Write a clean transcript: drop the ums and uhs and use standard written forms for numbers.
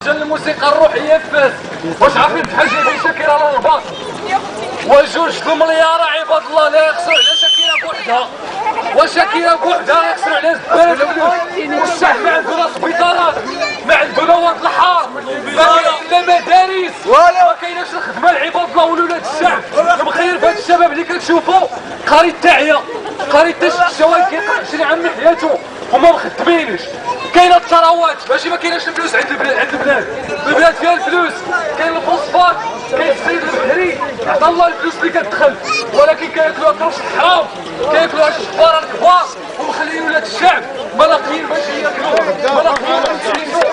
الموسيقى الروحيه في فاس واش عارفين بحال جايبين شاكيرا على الباص وجوج المليار عباد الله لا يخسروا على شاكيرا بوحدها وشاكيرا بوحدها يخسروا على الزباله الفلوس والشعب ما عندنا سبيطارات ما عندنا واد الحار ما كاين لا مدارس ما كايناش الخدمه لعباد الله ولولاد الشعب مخير في هاد الشباب اللي كتشوفوا قاري التاعيه قاري الشوايب كيقطع 20 عام من حياته وما مخدمينش. كاينه الثروات ماشي ما كايناش الفلوس عند البلاد فيها الفلوس كاين الفوسفات كاين السيد البحري عطا الله الفلوس اللي كتدخل ولكن كياكلوها كرش الحرام كياكلوها الشفاره الكبار ومخليين ولاد الشعب ما لاقيين باش ياكلوا ما لاقيين باش يعيشوا.